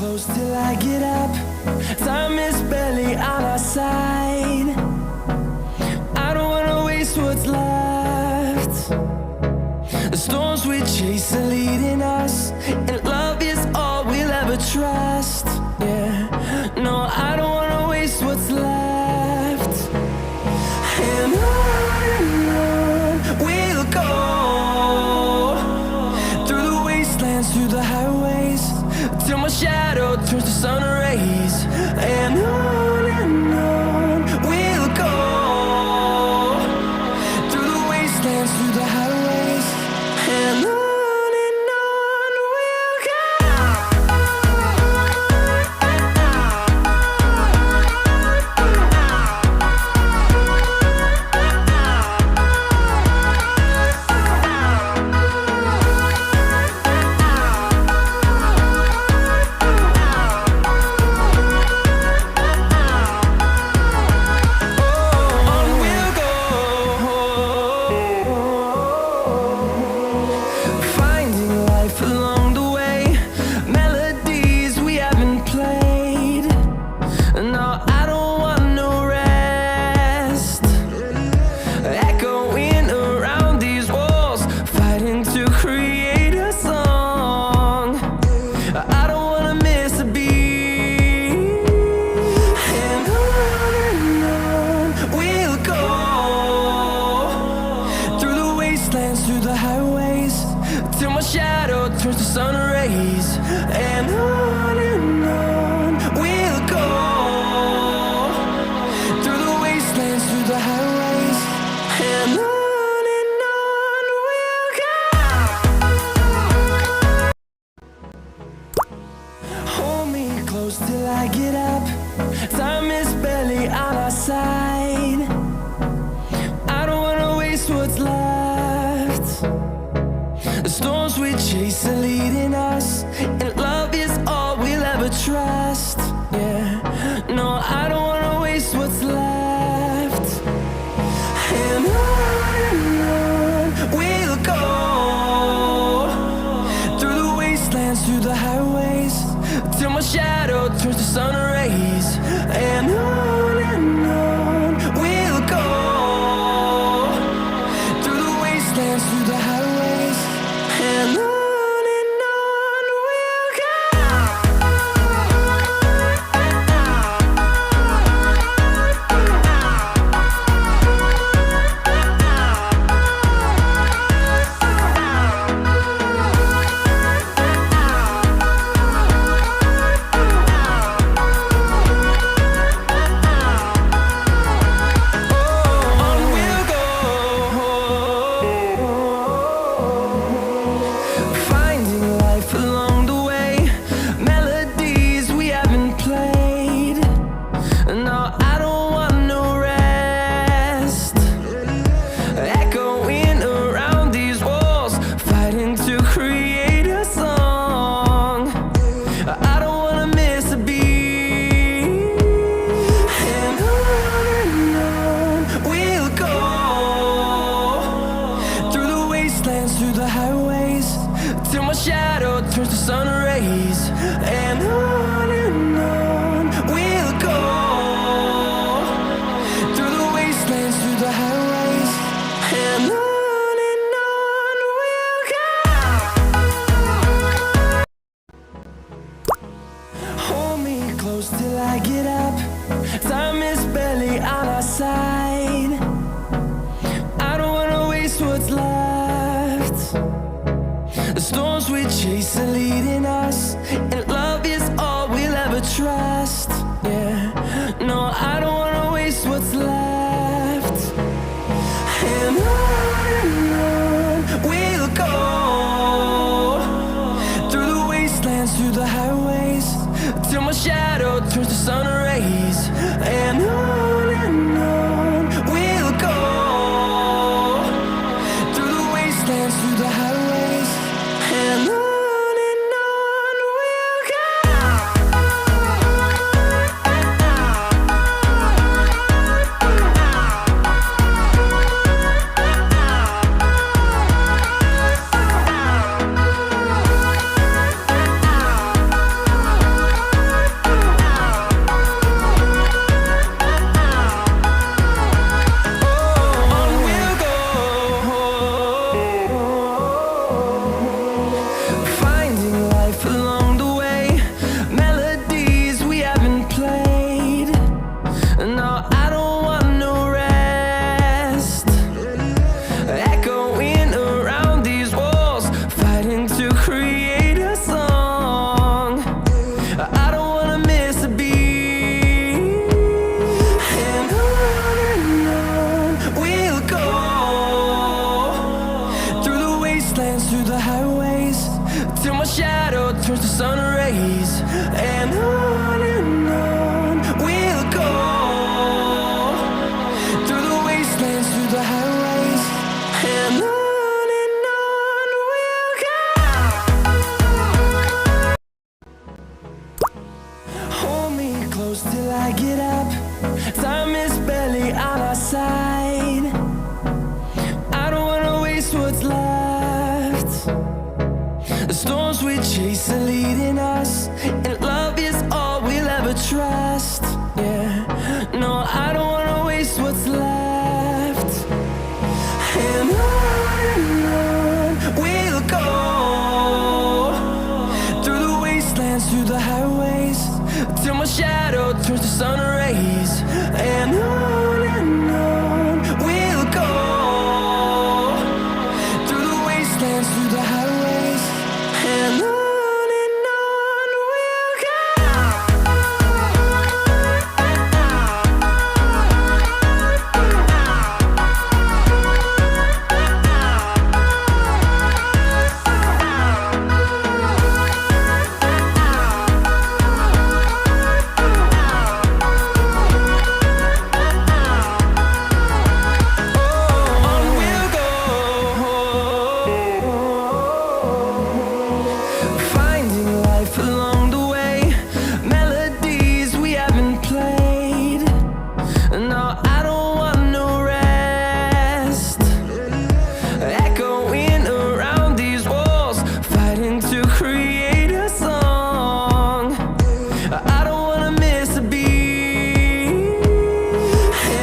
close till I get up. Time is barely on our side. I don't wanna waste what's left. The storms we chase are leading us, and love is all we'll ever trust. Yeah, no, I don't wanna waste what's left. And on we'll go, through the wastelands, through the highways, till my shadow turns to sun rays. And on we'll go, through the wastelands, through the highways, and on we'll go. Through the highways, till my shadow turns to sun rays. And on we'll go, through the wastelands, through the highways, and on we'll go. Hold me close till I get up. Time is barely on our side. I don't wanna waste what's left. The storms we chase are leading us, and love is all we'll ever trust. Yeah, no, I don't wanna waste what's left. And on we'll go, through the wastelands, through the highways, till my shadow turns to sun rays. And on we'll go, through the wastelands, through the highways, and on we'll go. Through the highways, till my shadow turns to sun rays. And on we'll go, through the wastelands, through the highways, and on we'll go. Hold me close till I get up. Time is barely on our side. I don't wanna waste what's left. The storms we chase are leading us, and love is all we'll ever trust. Yeah, no, I don't wanna waste what's left. And on we'll go, through the wastelands, through the highways, till my shadow turns to sun rays. And on we'll go, through the wastelands, through the highways, and on we'll go. create a song. I don't wanna miss a beat. And on we'll go, through the wastelands, through the highways, till my shadow turns to sun rays. And on we'll go, through the wastelands, through the highways, and on we'll go. Hold me close till I get up. Time is barely on our side. I don't wanna waste what's left. The storms we chase are leading us, and love is all we'll ever trust. Yeah, no, I don't wanna waste what's left. And on we'll go, through the wastelands, through the highways, till my shadow turns to sun rays. And on we'll go, through the wastelands, through the highways, and on we'll go. Finding life along the way, melodies we haven't played. No, I don't want no rest. Echoing around these walls, fighting to create a song. I don't wanna miss a beat.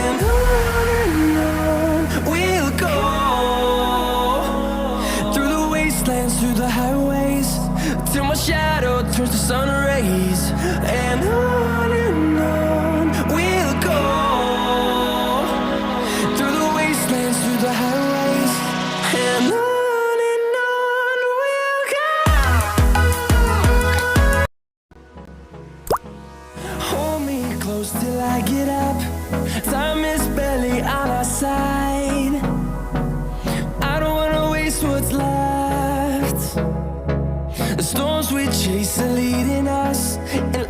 And on we'll go, through the wastelands, through the highways, till my shadow turns to sun rays. And on we'll go, through the wastelands, through the highways, and on we'll go. Hold me close till I get up. Time is barely on our side. I don't wanna waste what's left. The storms we chase are leading us, and